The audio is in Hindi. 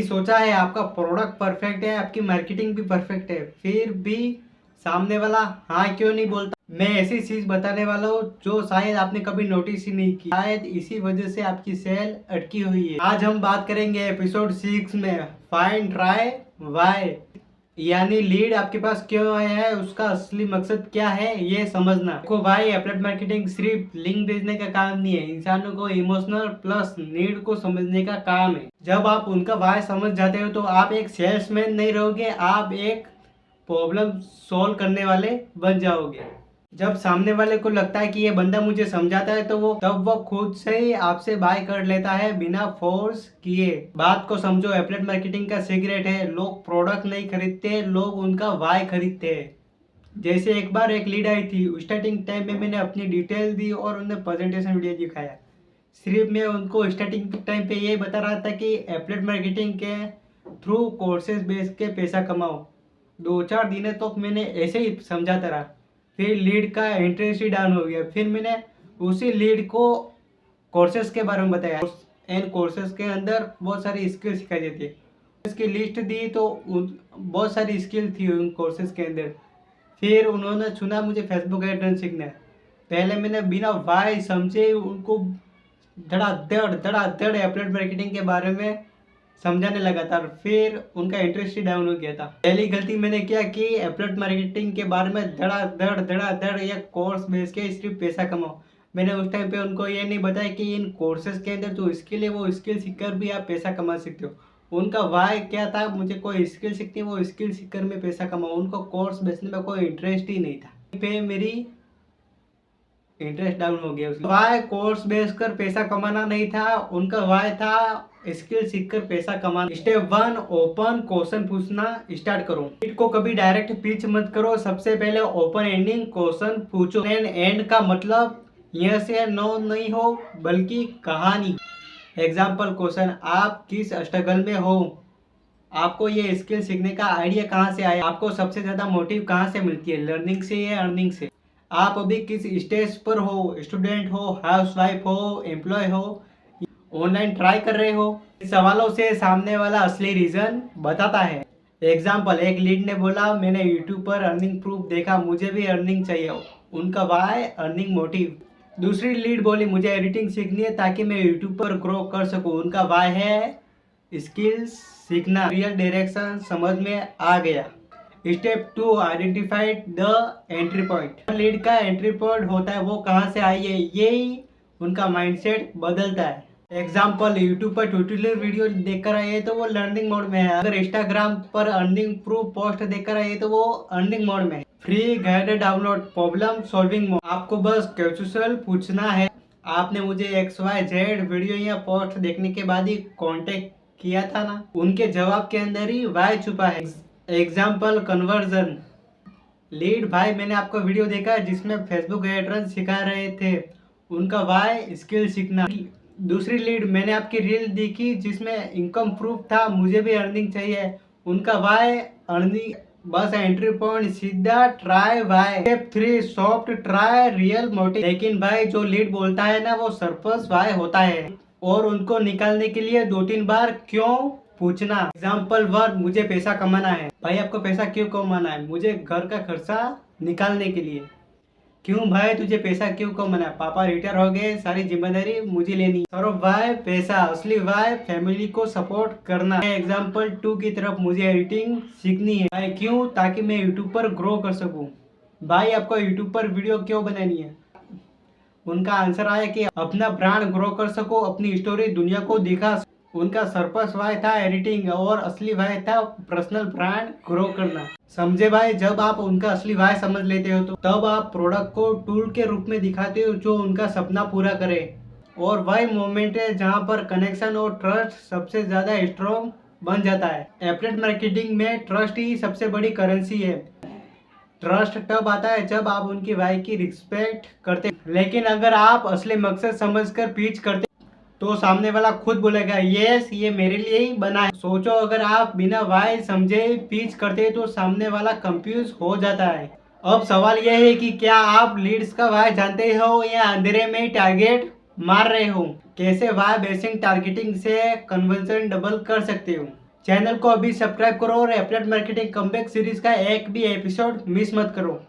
सोचा है आपका प्रोडक्ट परफेक्ट है, आपकी मार्केटिंग भी परफेक्ट है, फिर भी सामने वाला हाँ क्यों नहीं बोलता। मैं ऐसी चीज बताने वाला हूँ जो शायद आपने कभी नोटिस ही नहीं की, शायद इसी वजह से आपकी सेल अटकी हुई है। आज हम बात करेंगे एपिसोड 6 में फाइंड ट्राई वाई, यानी लीड आपके पास क्यों आया है, उसका असली मकसद क्या है ये समझना। देखो भाई, एफिलिएट मार्केटिंग सिर्फ लिंक भेजने का काम नहीं है, इंसानों को इमोशनल प्लस नीड को समझने का काम है। जब आप उनका वाई समझ जाते हो तो आप एक सेल्समैन नहीं रहोगे, आप एक प्रॉब्लम सॉल्व करने वाले बन जाओगे। जब सामने वाले को लगता है कि ये बंदा मुझे समझाता है तो वो खुद से ही आपसे बाय कर लेता है बिना फोर्स किए। बात को समझो, एफिलिएट मार्केटिंग का सीक्रेट है, लोग प्रोडक्ट नहीं खरीदते, लोग उनका वाय खरीदते हैं। जैसे एक बार एक लीड आई थी, स्टार्टिंग टाइम में मैंने अपनी डिटेल दी और उन्हें प्रेजेंटेशन वीडियो दिखाया। सिर्फ मैं उनको स्टार्टिंग टाइम पे ये बता रहा था कि एफिलिएट मार्केटिंग के थ्रू कोर्सेज बेच के पैसा कमाओ। 2-4 दिनों तक मैंने ऐसे ही समझाता रहा, फिर लीड का इंटरेस्ट ही डाउन हो गया। फिर मैंने उसी लीड को कोर्सेज के बारे में बताया, एंड कोर्सेज के अंदर बहुत सारी स्किल सिखाई जाती है। इसकी लिस्ट दी तो बहुत सारी स्किल थी उन कोर्सेज के अंदर। फिर उन्होंने चुना मुझे फेसबुक एड सीखना है। पहले मैंने बिना वाई समझे उनको धड़ाधड़ एफिलिएट मार्केटिंग के बारे में समझाने लगा था, फिर उनका इंटरेस्ट ही डाउन हो गया था। पहली गलती मैंने क्या की, एफिलिएट मार्केटिंग के बारे में धड़ाधड़ ये कोर्स बेच के सिर्फ पैसा कमाओ। मैंने उस टाइम पे उनको ये नहीं बताया कि इन कोर्सेज के अंदर जो स्किल है वो स्किल सीखकर भी आप पैसा कमा सकते हो। उनका वाई क्या था, मुझे कोई स्किल सीखनी है, वो स्किल सीखकर मैं पैसा कमाऊँ। उनको कोर्स बेचने में कोई इंटरेस्ट ही नहीं था। पे मेरी इंटरेस्ट डाउन हो गया। वाई कोर्स बेच कर पैसा कमाना नहीं था, उनका वाई था स्किल सीखकर पैसा कमाना। स्टेप 1, ओपन क्वेश्चन पूछना स्टार्ट करो। लीड को कभी डायरेक्ट पिच मत करो, सबसे पहले ओपन एंडिंग क्वेश्चन पूछो। एंड का मतलब यस या नो नहीं हो, बल्कि कहानी। एग्जाम्पल क्वेश्चन, आप किस स्ट्रगल में हो, आपको ये स्किल सीखने का आइडिया कहाँ से आया, आपको सबसे ज्यादा मोटिव कहाँ से मिलती है, लर्निंग से या अर्निंग से, आप अभी किस स्टेज पर हो, स्टूडेंट हो, हाउसवाइफ हो, एम्प्लॉय हो, ऑनलाइन ट्राई कर रहे हो। इस सवालों से सामने वाला असली रीजन बताता है। एग्जाम्पल, एक लीड ने बोला मैंने यूट्यूब पर अर्निंग प्रूफ देखा, मुझे भी अर्निंग चाहिए। उनका वाई अर्निंग मोटिव। दूसरी लीड बोली मुझे एडिटिंग सीखनी है ताकि मैं यूट्यूब पर ग्रो कर सकूं, उनका वाई है स्किल्स सीखना। रियल डायरेक्शन समझ में आ गया। Step 2, identified the entry point. Lead का एंट्री पॉइंट होता है, वो कहाँ से आई है, यही उनका माइंडसेट बदलता है। एग्जाम्पल, यूट्यूब पर ट्यूटोरियल वीडियो देखकर आए तो वो लर्निंग मोड में है, अगर इंस्टाग्राम पर अर्निंग प्रूफ पोस्ट देखकर आए तो वो अर्निंग मोड में है। Free guided download, problem solving mode. आपको बस कैजुअल पूछना है, आपने मुझे XYZ वीडियो या पोस्ट देखने के बाद ही कांटेक्ट किया था ना, उनके जवाब के अंदर ही वाई छुपा है। Example, conversion. लीड, भाई मैंने आपका वीडियो देखा जिसमें फेसबुक एड्रेस सिखा रहे थे, उनका वाई स्किल सीखना। दूसरी लीड, मैंने आपकी रील देखी जिसमें इनकम प्रूफ था, मुझे भी अर्निंग चाहिए, उनका वाई अर्निंग। बस एंट्री पॉइंट सीधा try why. Step 3, soft try real motive. लेकिन भाई जो लीड बोलता है ना वो सरप्लस वाई होता है, और उनको निकालने के लिए 2-3 बार क्यों पूछना। एग्जाम्पल 1, मुझे पैसा कमाना है। भाई आपको पैसा क्यों कमाना है, मुझे घर का खर्चा निकालने के लिए। क्यों भाई तुझे पैसा क्यों कमाना है, पापा रिटायर हो गए, सारी जिम्मेदारी मुझे लेनी। सौरभ भाई, पैसा असली भाई फैमिली को सपोर्ट करना है। एग्जाम्पल 2 की तरफ, मुझे एडिटिंग सीखनी है। भाई क्यों, ताकि मैं यूट्यूब पर ग्रो कर सकूं। भाई आपको यूट्यूब पर वीडियो क्यों बनानी है, उनका आंसर आया कि अपना ब्रांड ग्रो कर सको, अपनी स्टोरी दुनिया को दिखा। उनका सरप्लस वाई था एडिटिंग, और असली वाई था पर्सनल ब्रांड ग्रो करना। समझे भाई, जब आप उनका असली वाई समझ लेते हो तो तब आप प्रोडक्ट को टूल के रूप में दिखाते हो जो उनका सपना पूरा करे। और वही मोमेंट है जहां पर कनेक्शन और ट्रस्ट सबसे ज्यादा स्ट्रॉन्ग बन जाता है। एफिलिएट मार्केटिंग में ट्रस्ट ही सबसे बड़ी करेंसी है। ट्रस्ट तब आता है जब आप उनकी वाई की रिस्पेक्ट करते, लेकिन अगर आप असली मकसद समझकर पिच करते तो सामने वाला खुद बोलेगा यस ये मेरे लिए ही बना है। सोचो, अगर आप बिना वाई समझे पिच करते तो सामने वाला कंफ्यूज हो जाता है। अब सवाल यह है कि क्या आप लीड्स का वाई जानते हो या अंधेरे में टारगेट मार रहे हो। कैसे वाई बेसिंग टारगेटिंग से कन्वर्जन डबल कर सकते हो। चैनल को अभी सब्सक्राइब करो और एफिलिएट मार्केटिंग कमबैक सीरीज का एक भी एपिसोड मिस मत करो।